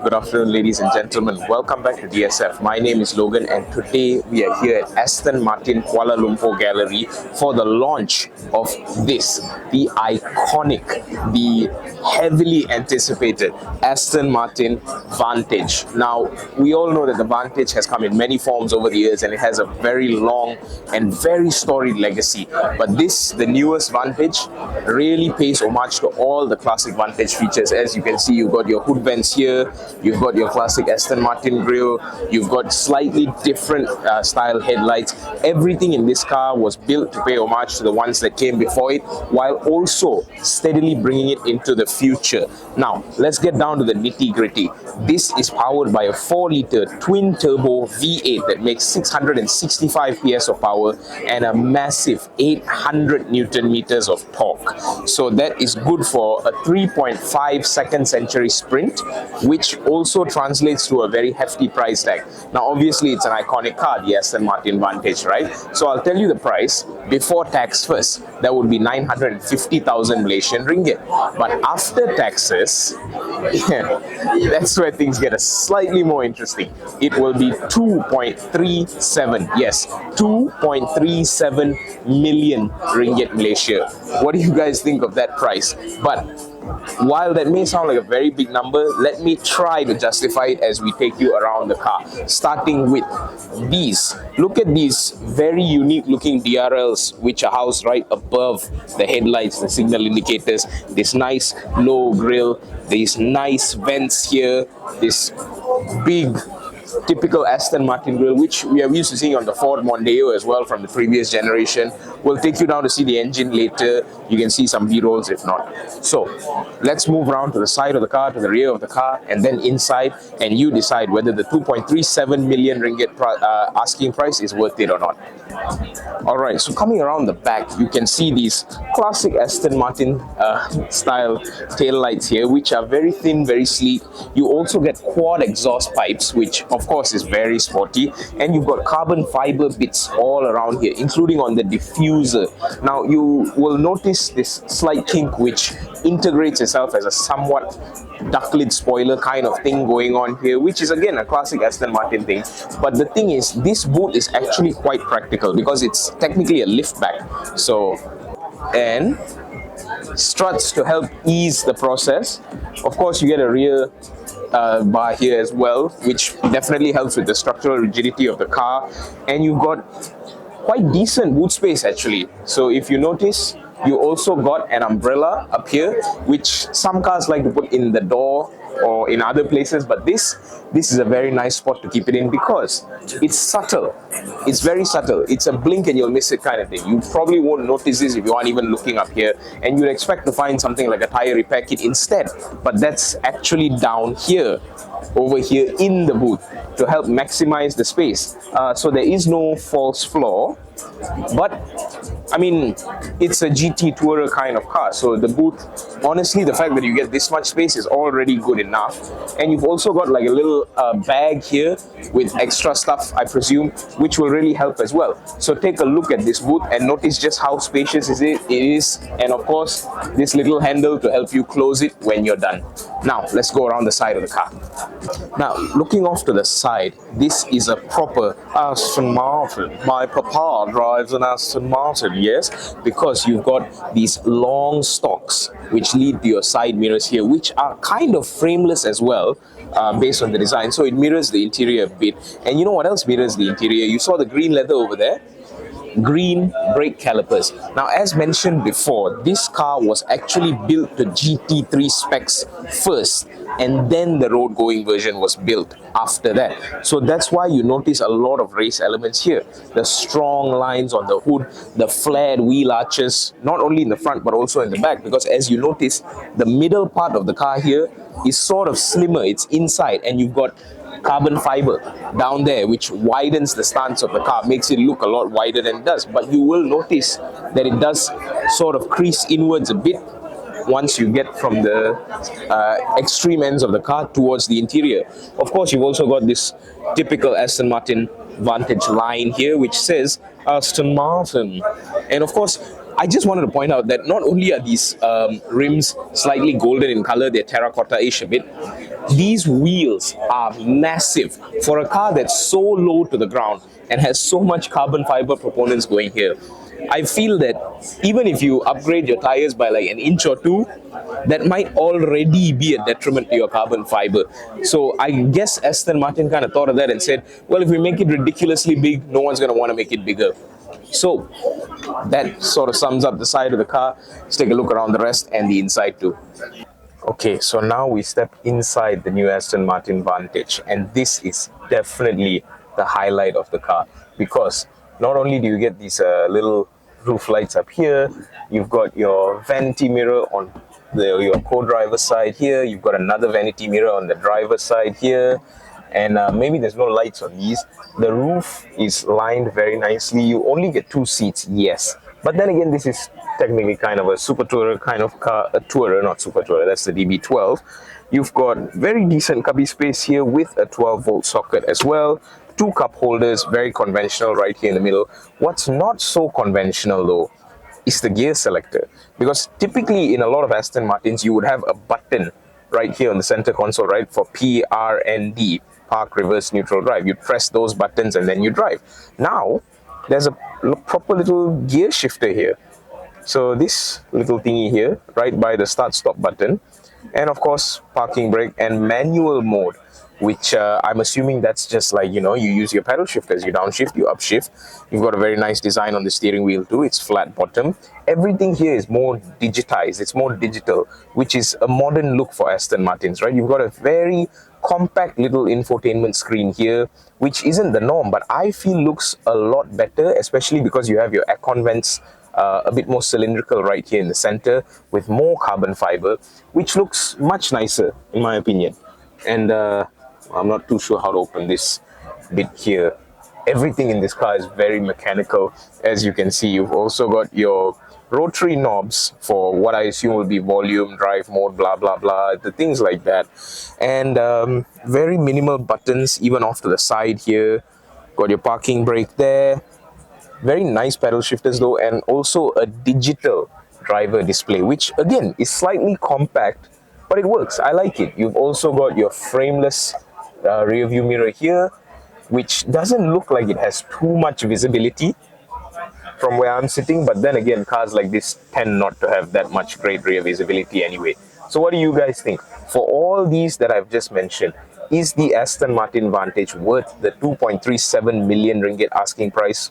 Good afternoon, ladies and gentlemen. Welcome back to DSF. My name is Logan, and today we are here at Aston Martin Kuala Lumpur Gallery for the launch of this, the iconic, the heavily anticipated Aston Martin Vantage. Now, we all know that the Vantage has come in many forms over the years, and it has a very long and very storied legacy. But this, the newest Vantage, really pays homage to all the classic Vantage features. As you can see, you've got your hood vents here, you've got your classic Aston Martin grille, you've got slightly different style headlights. Everything in this car was built to pay homage to the ones that came before it, while also steadily bringing it into the future. Now, let's get down to the nitty-gritty. This is powered by a 4-liter twin-turbo V8 that makes 665 PS of power and a massive 800 Newton meters of torque. So that is good for a 3.5 second century sprint, which also translates to a very hefty price tag. Now, obviously, it's an iconic car, the Aston Martin Vantage, right? So I'll tell you the price before tax first. That would be 950,000 Malaysian ringgit. But after taxes, that's where things get a slightly more interesting. It will be 2.37, yes, 2.37 million ringgit Malaysia. What do you guys think of that price? But while that may sound like a very big number, let me try to justify it as we take you around the car. Starting with these. Look at these very unique looking DRLs which are housed right above the headlights, the signal indicators. This nice low grille, these nice vents here, this big typical Aston Martin grille, which we are used to seeing on the Ford Mondeo as well from the previous generation. We'll take you down to see the engine later. You can see some B-rolls if not. So let's move around to the side of the car, to the rear of the car, and then inside, and you decide whether the 2.37 million ringgit asking price is worth it or not. Alright, so coming around the back, you can see these classic Aston Martin style tail lights here, which are very thin, very sleek. You also get quad exhaust pipes, which of course is very sporty, and you've got carbon fiber bits all around here, including on the diffuser. Now, you will notice this slight kink which integrates itself as a somewhat ducklet spoiler kind of thing going on here, which is again a classic Aston Martin thing. But the thing is, this boot is actually quite practical because it's technically a lift back. So, and struts to help ease the process. Of course, you get a rear bar here as well, which definitely helps with the structural rigidity of the car. And you've got quite decent boot space actually. So if you notice, you also got an umbrella up here, which some cars like to put in the door or in other places, but this is a very nice spot to keep it in because it's subtle. It's very subtle. It's a blink and you'll miss it kind of thing. You probably won't notice this if you aren't even looking up here, and you'd expect to find something like a tire repair kit instead, but that's actually down here, over here in the boot, to help maximize the space. So there is no false floor, but I mean, it's a GT Tourer kind of car, so the boot, honestly, the fact that you get this much space is already good enough. And you've also got like a little bag here with extra stuff, I presume, which will really help as well. So take a look at this boot and notice just how spacious it is, and of course, this little handle to help you close it when you're done. Now, let's go around the side of the car. Now, looking off to the side, this is a proper Aston Martin. My papa drives an Aston Martin, yes, because you've got these long stalks which lead to your side mirrors here, which are kind of frameless as well, based on the design. So it mirrors the interior a bit. And you know what else mirrors the interior? You saw the green leather over there? Green brake calipers. Now, as mentioned before, this car was actually built to GT3 specs first, and then the road going version was built after that. So that's why you notice a lot of race elements here. The strong lines on the hood, the flared wheel arches, not only in the front but also in the back, because as you notice, the middle part of the car here is sort of slimmer. It's inside, and you've got carbon fiber down there which widens the stance of the car, makes it look a lot wider than it does. But you will notice that it does sort of crease inwards a bit once you get from the extreme ends of the car towards the interior. Of course, you've also got this typical Aston Martin Vantage line here which says Aston Martin, and of course I just wanted to point out that not only are these rims slightly golden in color, they're terracotta-ish a bit, these wheels are massive for a car that's so low to the ground and has so much carbon fiber proponents going here. I feel that even if you upgrade your tires by like an inch or two, that might already be a detriment to your carbon fiber. So I guess Aston Martin kind of thought of that and said, well, if we make it ridiculously big, no one's going to want to make it bigger. So that sort of sums up the side of the car. Let's take a look around the rest and the inside too. Okay, so now we step inside the new Aston Martin Vantage, and this is definitely the highlight of the car, because not only do you get these little roof lights up here, you've got your vanity mirror on your co-driver side here, you've got another vanity mirror on the driver's side here, and maybe there's no lights on these. The roof is lined very nicely. You only get 2 seats, yes, but then again, this is technically kind of a super tourer kind of car, a tourer, not super tourer, that's the DB12. You've got very decent cubby space here with a 12-volt socket as well. 2 cup holders, very conventional right here in the middle. What's not so conventional though is the gear selector, because typically in a lot of Aston Martins you would have a button right here on the center console, right, for P, R, and D, park, reverse, neutral, drive. You press those buttons and then you drive. Now there's a proper little gear shifter here. So this little thingy here, right by the start stop button, and of course parking brake and manual mode, which I'm assuming that's just like, you know, you use your pedal shift as you downshift, you upshift. You've got a very nice design on the steering wheel too. It's flat bottom. Everything here is more digitized, it's more digital, which is a modern look for Aston Martins, right? You've got a very compact little infotainment screen here, which isn't the norm, but I feel looks a lot better, especially because you have your aircon vents a bit more cylindrical right here in the center with more carbon fiber, which looks much nicer in my opinion. And I'm not too sure how to open this bit here. Everything in this car is very mechanical. As you can see, you've also got your rotary knobs for what I assume will be volume, drive mode, blah blah blah, the things like that, and very minimal buttons even off to the side here. Got your parking brake there. Very nice pedal shifters though, and also a digital driver display, which again is slightly compact, but it works. I like it. You've also got your frameless rear view mirror here, which doesn't look like it has too much visibility from where I'm sitting, but then again, cars like this tend not to have that much great rear visibility anyway. So what do you guys think? For all these that I've just mentioned, is the Aston Martin Vantage worth the 2.37 million ringgit asking price?